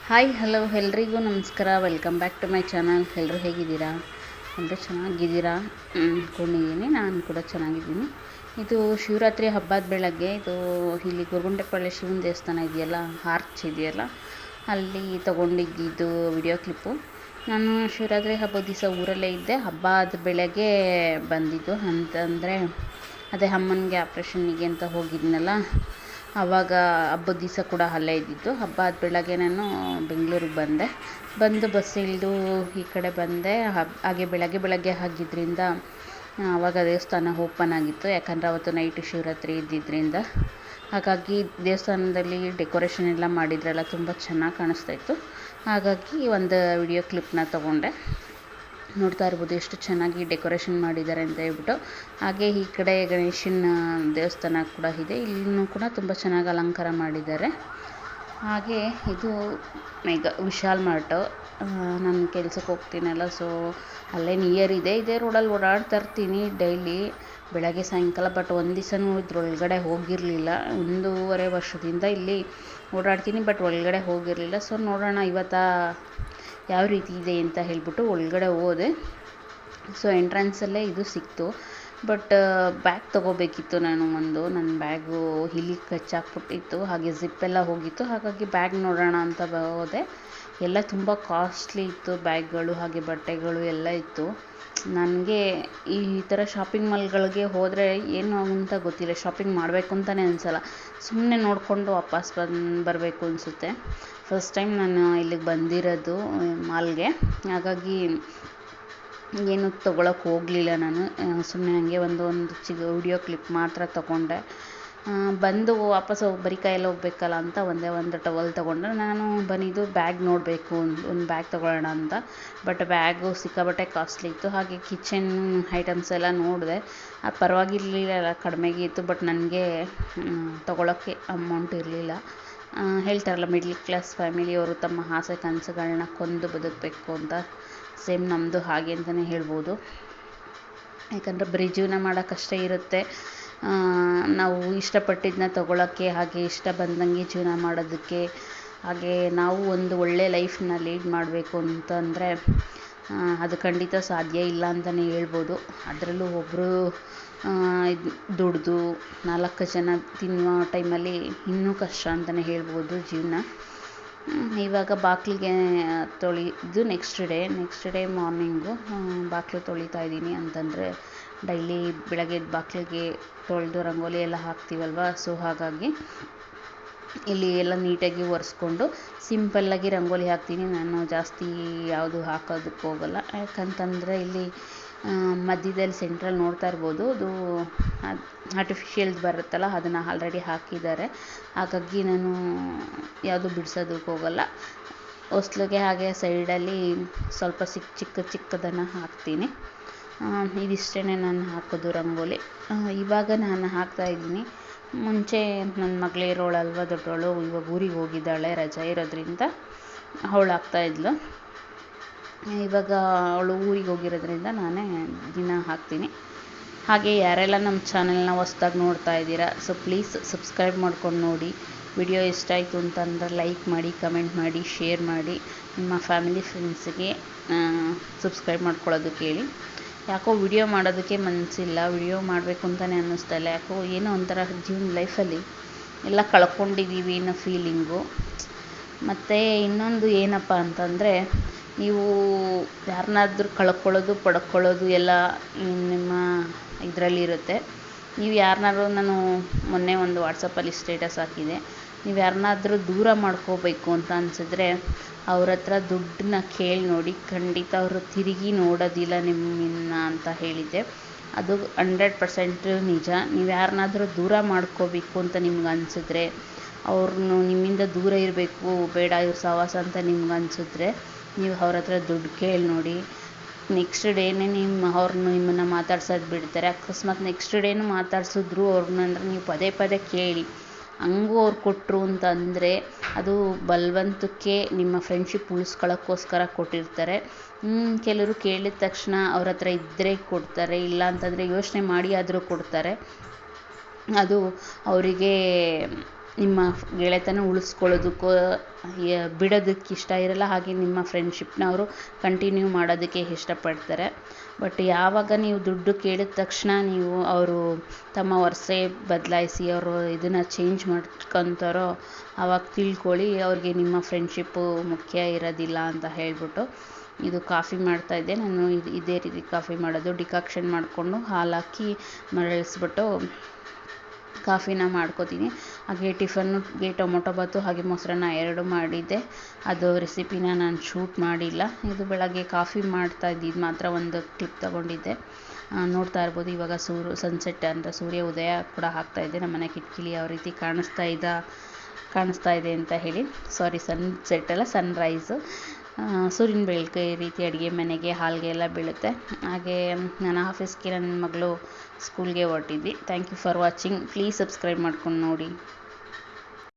Hi hello ಎಲ್ರಿಗೂ ನಮಸ್ಕಾರ. Welcome back to my channel. ಎಲ್ಲರೂ ಹೇಗಿದ್ದೀರಾ? ಎಲ್ಲರೂ ಚೆನ್ನಾಗಿದ್ದೀರಾ ಅಂದ್ಕೊಂಡಿದ್ದೀನಿ. ನಾನು ಕೂಡ ಚೆನ್ನಾಗಿದ್ದೀನಿ. ಇದು ಶಿವರಾತ್ರಿ ಹಬ್ಬದ ಬೆಳಗ್ಗೆ ಇದು ಇಲ್ಲಿ ಗೊರಗುಂಟೆಪಾಳ್ಯ ಶಿವನ ದೇವಸ್ಥಾನ ಇದೆಯಲ್ಲ, ಆರ್ಚ್ ಇದೆಯಲ್ಲ, ಅಲ್ಲಿ ತೊಗೊಂಡಿದ್ದು ವಿಡಿಯೋ ಕ್ಲಿಪ್ಪು. ನಾನು ಶಿವರಾತ್ರಿ ಹಬ್ಬದ ದಿವಸ ಊರಲ್ಲೇ ಇದ್ದೆ. ಹಬ್ಬ ಆದ ಬೆಳಗ್ಗೆ ಬಂದಿದ್ದು ಅಂತಂದರೆ ಅದೇ ಅಮ್ಮನಿಗೆ ಆಪ್ರೇಷನ್ನಿಗೆ ಅಂತ ಹೋಗಿದ್ನಲ್ಲ, ಆವಾಗ ಹಬ್ಬದ ದಿವಸ ಕೂಡ ಅಲ್ಲೇ ಇದ್ದಿದ್ದು. ಹಬ್ಬ ಆದ ಬೆಳಗ್ಗೆ ನಾನು ಬೆಂಗಳೂರಿಗೆ ಬಂದು ಬಸ್ ಇಳಿದು ಈ ಕಡೆ ಬಂದೆ. ಹಾಗೆ ಬೆಳಗ್ಗೆ ಆಗಿದ್ದರಿಂದ ಆವಾಗ ದೇವಸ್ಥಾನ ಓಪನ್ ಆಗಿತ್ತು, ಯಾಕಂದರೆ ಅವತ್ತು ನೈಟು ಶಿವರಾತ್ರಿ ಇದ್ದಿದ್ದರಿಂದ. ಹಾಗಾಗಿ ದೇವಸ್ಥಾನದಲ್ಲಿ ಡೆಕೋರೇಷನ್ ಎಲ್ಲ ಮಾಡಿದ್ರಲ್ಲ, ತುಂಬ ಚೆನ್ನಾಗಿ ಕಾಣಿಸ್ತಾಯಿತ್ತು. ಹಾಗಾಗಿ ಒಂದು ವಿಡಿಯೋ ಕ್ಲಿಪ್ನ ತೊಗೊಂಡೆ. ನೋಡ್ತಾ ಇರ್ಬೋದು ಎಷ್ಟು ಚೆನ್ನಾಗಿ ಡೆಕೋರೇಷನ್ ಮಾಡಿದ್ದಾರೆ ಅಂತ ಹೇಳ್ಬಿಟ್ಟು. ಹಾಗೆ ಈ ಕಡೆ ಗಣೇಶನ ದೇವಸ್ಥಾನ ಕೂಡ ಇದೆ, ಇಲ್ಲೂ ಕೂಡ ತುಂಬ ಚೆನ್ನಾಗಿ ಅಲಂಕಾರ ಮಾಡಿದ್ದಾರೆ. ಹಾಗೆ ಇದು ವಿಶಾಲ್ ಮಾರ್ಟು. ನಾನು ಕೆಲ್ಸಕ್ಕೆ ಹೋಗ್ತೀನಲ್ಲ, ಸೊ ಅಲ್ಲೇ ನಿಯರ್ ಇದೆ. ಇದೇ ರೋಡಲ್ಲಿ ಓಡಾಡ್ತಾ ಇರ್ತೀನಿ ಡೈಲಿ ಬೆಳಗ್ಗೆ ಸಾಯಂಕಾಲ. ಬಟ್ ಒಂದು ದಿವಸನೂ ಇದ್ರೊಳಗಡೆ ಹೋಗಿರಲಿಲ್ಲ. 1.5 ವರ್ಷದಿಂದ ಇಲ್ಲಿ ಓಡಾಡ್ತೀನಿ, ಬಟ್ ಒಳಗಡೆ ಹೋಗಿರಲಿಲ್ಲ. ಸೊ ನೋಡೋಣ ಇವತ್ತು ಯಾವ ರೀತಿ ಇದೆ ಅಂತ ಹೇಳ್ಬಿಟ್ಟು ಒಳಗಡೆ ಹೋದೆ. ಸೊ ಎಂಟ್ರೆನ್ಸಲ್ಲೇ ಇದು ಸಿಕ್ತು. ಬಟ್ ಬ್ಯಾಗ್ ತೊಗೋಬೇಕಿತ್ತು ನಾನು. ನನ್ನ ಬ್ಯಾಗು ಇಲ್ಲಿ ಕಚ್ಚಾಕ್ಬಿಟ್ಟಿತ್ತು, ಹಾಗೆ ಜಿಪ್ಪೆಲ್ಲ ಹೋಗಿತ್ತು. ಹಾಗಾಗಿ ಬ್ಯಾಗ್ ನೋಡೋಣ ಅಂತ ಹೋದೆ. ಎಲ್ಲ ತುಂಬ ಕಾಸ್ಟ್ಲಿ ಇತ್ತು ಬ್ಯಾಗ್ಗಳು, ಹಾಗೆ ಬಟ್ಟೆಗಳು ಎಲ್ಲ ಇತ್ತು. ನನಗೆ ಈ ಥರ ಶಾಪಿಂಗ್ ಮಾಲ್ಗಳಿಗೆ ಹೋದರೆ ಏನು ಅಂತ ಗೊತ್ತಿಲ್ಲ, ಶಾಪಿಂಗ್ ಮಾಡಬೇಕು ಅಂತಲೇ ಅನಿಸಲ್ಲ. ಸುಮ್ಮನೆ ನೋಡಿಕೊಂಡು ವಾಪಸ್ ಬರಬೇಕು ಅನಿಸುತ್ತೆ. ಫಸ್ಟ್ ಟೈಮ್ ನಾನು ಇಲ್ಲಿಗೆ ಬಂದಿರೋದು ಮಾಲ್ಗೆ, ಹಾಗಾಗಿ ಏನು ತೊಗೊಳಕ್ಕೆ ಹೋಗಲಿಲ್ಲ ನಾನು. ಸುಮ್ಮನೆ ಹಾಗೆ ಒಂದು ಚಿಕ್ಕ ವಿಡಿಯೋ ಕ್ಲಿಪ್ ಮಾತ್ರ ತೊಗೊಂಡೆ. ಬಂದು ವಾಪಸ್ ಬರೀ ಕೈಯಲ್ಲಿ ಹೋಗ್ಬೇಕಲ್ಲ ಅಂತ ಒಂದೇ ಒಂದು ಟವಲ್ ತೊಗೊಂಡೆ. ನಾನು ಬಂದಿದ್ದು ಬ್ಯಾಗ್ ನೋಡಬೇಕು, ಒಂದು ಬ್ಯಾಗ್ ತೊಗೊಳ್ಳೋಣ ಅಂತ. ಬಟ್ ಬ್ಯಾಗು ಸಿಕ್ಕಾಬಟ್ಟೆ ಕಾಸ್ಟ್ಲಿ ಇತ್ತು. ಹಾಗೆ ಕಿಚನ್ ಐಟಮ್ಸ್ ಎಲ್ಲ ನೋಡಿದೆ, ಅದು ಪರವಾಗಿರಲಿಲ್ಲ, ಕಡಿಮೆಗೆ ಇತ್ತು. ಬಟ್ ನನಗೆ ತೊಗೊಳಕ್ಕೆ ಅಮೌಂಟ್ ಇರಲಿಲ್ಲ. ಹೇಳ್ತಾರಲ್ಲ, ಮಿಡ್ಲ್ ಕ್ಲಾಸ್ ಫ್ಯಾಮಿಲಿಯವರು ತಮ್ಮ ಆಸೆ ಕನಸುಗಳನ್ನ ಕೊಂದು ಬದುಕಬೇಕು ಅಂತ. ಸೇಮ್ ನಮ್ಮದು ಹಾಗೆ ಅಂತಲೇ ಹೇಳ್ಬೋದು. ಯಾಕಂದರೆ ಬರೀ ಜೀವನ ಮಾಡೋಕ್ಕಷ್ಟೇ ಇರುತ್ತೆ. ನಾವು ಇಷ್ಟಪಟ್ಟಿದ್ದನ್ನ ತೊಗೊಳಕ್ಕೆ, ಹಾಗೆ ಇಷ್ಟ ಬಂದಂಗೆ ಜೀವನ ಮಾಡೋದಕ್ಕೆ, ಹಾಗೆ ನಾವು ಒಂದು ಒಳ್ಳೆಯ ಲೈಫ್ನ ಲೀಡ್ ಮಾಡಬೇಕು ಅಂತಂದರೆ ಅದು ಖಂಡಿತ ಸಾಧ್ಯ ಇಲ್ಲ ಅಂತಲೇ ಹೇಳ್ಬೋದು. ಅದರಲ್ಲೂ ಒಬ್ಬರು ದುಡಿದು 4 ಜನ ತಿನ್ನುವ ಟೈಮಲ್ಲಿ ಇನ್ನೂ ಕಷ್ಟ ಅಂತಲೇ ಹೇಳ್ಬೋದು ಜೀವನ. ಇವಾಗ ಬಾಗಿಲಿಗೆ ತೊಳೆದು ನೆಕ್ಸ್ಟ್ ಡೇ ಮಾರ್ನಿಂಗು ಬಾಗಿಲು ತೊಳಿತಾ ಇದ್ದೀನಿ. ಅಂತಂದರೆ ಡೈಲಿ ಬೆಳಗ್ಗೆ ಬಾಗಿಲಿಗೆ ತೊಳೆದು ರಂಗೋಲಿ ಎಲ್ಲ ಹಾಕ್ತೀವಲ್ವ, ಸೊ ಹಾಗಾಗಿ ಇಲ್ಲಿ ಎಲ್ಲ ನೀಟಾಗಿ ಒರೆಸ್ಕೊಂಡು ಸಿಂಪಲ್ಲಾಗಿ ರಂಗೋಲಿ ಹಾಕ್ತೀನಿ. ನಾನು ಜಾಸ್ತಿ ಯಾವುದು ಹಾಕೋದಕ್ಕೆ ಹೋಗಲ್ಲ, ಯಾಕಂತಂದರೆ ಇಲ್ಲಿ ಮಧ್ಯದಲ್ಲಿ ಸೆಂಟ್ರಲ್ಲಿ ನೋಡ್ತಾ ಇರ್ಬೋದು, ಅದು ಆರ್ಟಿಫಿಷಿಯಲ್ದು ಬರುತ್ತಲ್ಲ, ಅದನ್ನು ಆಲ್ರೆಡಿ ಹಾಕಿದ್ದಾರೆ. ಹಾಗಾಗಿ ನಾನು ಯಾವುದು ಬಿಡಿಸೋದಕ್ಕೆ ಹೋಗಲ್ಲ. ಹೊಸ್ಲಿಗೆ ಹಾಗೆ ಸೈಡಲ್ಲಿ ಸ್ವಲ್ಪ ಚಿಕ್ಕದನ್ನು ಹಾಕ್ತೀನಿ. ಇದಿಷ್ಟೇ ನಾನು ಹಾಕೋದು ರಂಗೋಲಿ. ಇವಾಗ ನಾನು ಹಾಕ್ತಾಯಿದ್ದೀನಿ. ಮುಂಚೆ ನನ್ನ ಮಗಳಿರೋಳಲ್ವ ದೊಡ್ಡವಳು, ಇವಾಗ ಊರಿಗೆ ಹೋಗಿದ್ದಾಳೆ, ರಜೆ ಇರೋದ್ರಿಂದ ಅವಳು ಹಾಕ್ತಾಯಿದ್ಲು. ಇವಾಗ ಅವಳು ಊರಿಗೆ ಹೋಗಿರೋದ್ರಿಂದ ನಾನೇ ದಿನ ಹಾಕ್ತೀನಿ. ಹಾಗೆ ಯಾರೆಲ್ಲ ನಮ್ಮ ಚಾನಲ್ನ ಹೊಸ್ದಾಗಿ ನೋಡ್ತಾ ಇದ್ದೀರಾ, ಸೊ ಪ್ಲೀಸ್ ಸಬ್ಸ್ಕ್ರೈಬ್ ಮಾಡ್ಕೊಂಡು ನೋಡಿ. ವಿಡಿಯೋ ಇಷ್ಟ ಆಯಿತು ಅಂತಂದರೆ ಲೈಕ್ ಮಾಡಿ, ಕಮೆಂಟ್ ಮಾಡಿ, ಶೇರ್ ಮಾಡಿ. ನಿಮ್ಮ ಫ್ಯಾಮಿಲಿ ಫ್ರೆಂಡ್ಸಿಗೆ ಸಬ್ಸ್ಕ್ರೈಬ್ ಮಾಡ್ಕೊಳ್ಳೋದಕ್ಕೆ ಹೇಳಿ. ಯಾಕೋ ವಿಡಿಯೋ ಮಾಡೋದಕ್ಕೆ ಮನಸ್ಸಿಲ್ಲ, ವಿಡಿಯೋ ಮಾಡಬೇಕು ಅಂತಲೇ ಅನ್ನಿಸ್ತಾಯಿಲ್ಲ. ಯಾಕೋ ಏನೋ ಒಂಥರ ಜೀವನ ಲೈಫಲ್ಲಿ ಎಲ್ಲ ಕಳ್ಕೊಂಡಿದ್ದೀವಿ ಅನ್ನೋ ಫೀಲಿಂಗು. ಮತ್ತು ಇನ್ನೊಂದು ಏನಪ್ಪ ಅಂತಂದರೆ, ನೀವು ಯಾರನ್ನಾದ್ರೂ ಕಳ್ಕೊಳ್ಳೋದು ಪಡ್ಕೊಳ್ಳೋದು ಎಲ್ಲ ನಿಮ್ಮ ಇದರಲ್ಲಿರುತ್ತೆ. ನೀವು ಯಾರನ್ನಾದ್ರೂ, ನಾನು ಮೊನ್ನೆ ಒಂದು ವಾಟ್ಸಪ್ಪಲ್ಲಿ ಸ್ಟೇಟಸ್ ಹಾಕಿದೆ, ನೀವು ಯಾರನ್ನಾದ್ರೂ ದೂರ ಮಾಡ್ಕೋಬೇಕು ಅಂತ ಅನಿಸಿದ್ರೆ ಅವ್ರ ಹತ್ರ ದುಡ್ಡನ್ನ ಕೇಳಿ ನೋಡಿ, ಖಂಡಿತ ಅವರು ತಿರುಗಿ ನೋಡೋದಿಲ್ಲ ನಿಮ್ಮನ್ನು ಅಂತ ಹೇಳಿದ್ದೆ. ಅದು 100% ನಿಜ. ನೀವು ಯಾರನ್ನಾದ್ರೂ ದೂರ ಮಾಡ್ಕೋಬೇಕು ಅಂತ ನಿಮ್ಗೆ ಅನಿಸಿದ್ರೆ, ಅವ್ರನ್ನು ನಿಮ್ಮಿಂದ ದೂರ ಇರಬೇಕು, ಬೇಡ ಇವ್ರ ಸಹವಾಸ ಅಂತ ನಿಮ್ಗೆ ಅನಿಸಿದ್ರೆ, ನೀವು ಅವ್ರ ಹತ್ರ ದುಡ್ಡು ಕೇಳಿ ನೋಡಿ. ನೆಕ್ಸ್ಟ್ ಡೇನೇ ನಿಮ್ಮನ್ನು ಮಾತಾಡ್ಸೋದು ಬಿಡ್ತಾರೆ. ಅಕಸ್ಮಾತ್ ನೆಕ್ಸ್ಟ್ ಡೇನೂ ಮಾತಾಡ್ಸಿದ್ರು ಅವ್ರನ್ನಂದ್ರೆ ನೀವು ಪದೇ ಕೇಳಿ. ಹಂಗೂ ಅವ್ರು ಕೊಟ್ಟರು ಅಂತಂದರೆ ಅದು ಬಲವಂತಕ್ಕೆ ನಿಮ್ಮ ಫ್ರೆಂಡ್ಶಿಪ್ ಉಳಿಸ್ಕೊಳ್ಳೋಕ್ಕೋಸ್ಕರ ಕೊಟ್ಟಿರ್ತಾರೆ. ಕೆಲವರು ಕೇಳಿದ ತಕ್ಷಣ ಅವ್ರ ಹತ್ರ ಇದ್ದರೆ ಕೊಡ್ತಾರೆ, ಇಲ್ಲ ಅಂತಂದರೆ ಯೋಚನೆ ಮಾಡಿ ಆದರೂ ಕೊಡ್ತಾರೆ. ಅದು ಅವರಿಗೆ ನಿಮ್ಮ ಗೆಳೆತನ ಉಳಿಸ್ಕೊಳ್ಳೋದಕ್ಕೂ ಬಿಡೋದಕ್ಕೆ ಇಷ್ಟ ಇರಲ್ಲ, ಹಾಗೆ ನಿಮ್ಮ ಫ್ರೆಂಡ್ಶಿಪ್ನ ಅವರು ಕಂಟಿನ್ಯೂ ಮಾಡೋದಕ್ಕೆ ಇಷ್ಟಪಡ್ತಾರೆ. ಬಟ್ ಯಾವಾಗ ನೀವು ದುಡ್ಡು ಕೇಳಿದ ತಕ್ಷಣ ನೀವು ಅವರು ತಮ್ಮ ವರ್ಷೆ ಬದಲಾಯಿಸಿ ಅವರು ಇದನ್ನು ಚೇಂಜ್ ಮಾಡ್ಕೊತಾರೋ ಆವಾಗ ತಿಳ್ಕೊಳ್ಳಿ ಅವ್ರಿಗೆ ನಿಮ್ಮ ಫ್ರೆಂಡ್ಶಿಪ್ಪು ಮುಖ್ಯ ಇರೋದಿಲ್ಲ ಅಂತ ಹೇಳ್ಬಿಟ್ಟು. ಇದು ಕಾಫಿ ಮಾಡ್ತಾಯಿದ್ದೆ ನಾನು. ಇದೇ ರೀತಿ ಕಾಫಿ ಮಾಡೋದು, ಡಿಕಾಕ್ಷನ್ ಮಾಡಿಕೊಂಡು ಹಾಲು ಹಾಕಿ ಮರಳಿಸ್ಬಿಟ್ಟು ಕಾಫಿನ ಮಾಡ್ಕೋತೀನಿ. ಹಾಗೆ ಟಿಫನ್ಗೆ ಟೊಮೊಟೊ ಬಾತು ಹಾಗೆ ಮೊಸರನ್ನ 2 ಮಾಡಿದ್ದೆ. ಅದು ರೆಸಿಪಿನ ನಾನು ಶೂಟ್ ಮಾಡಿಲ್ಲ. ಇದು ಬೆಳಗ್ಗೆ ಕಾಫಿ ಮಾಡ್ತಾ ಇದ್ದಿದ್ದು ಮಾತ್ರ ಒಂದು ಕ್ಲಿಪ್ ತಗೊಂಡಿದ್ದೆ. ನೋಡ್ತಾ ಇರ್ಬೋದು ಇವಾಗ ಸನ್ಸೆಟ್ ಅಂದರೆ ಸೂರ್ಯ ಉದಯ ಕೂಡ ಆಗ್ತಾಯಿದೆ. ನಮ್ಮನೆ ಕಿಟಕಿಲಿ ಯಾವ ರೀತಿ ಕಾಣಿಸ್ತಾ ಇದೆ ಅಂತ ಹೇಳಿ. ಸಾರಿ, ಸನ್ಸೆಟ್ ಅಲ್ಲ, ಸನ್ರೈಸು. ಸೂರ್ಯನ ಬೆಳಕು ಈ ರೀತಿ ಅಡುಗೆ ಮನೆಗೆ ಹಾಲ್ಗೆ ಎಲ್ಲ ಬೀಳುತ್ತೆ. ಹಾಗೆ ನನ್ನ ಆಫೀಸ್ಗೆ ನನ್ನ ಮಗಳು ಸ್ಕೂಲ್ಗೆ ಹೊರಟಿದ್ವಿ. Thank you for watching. Please subscribe ಮಾಡ್ಕೊಂಡು ನೋಡಿ.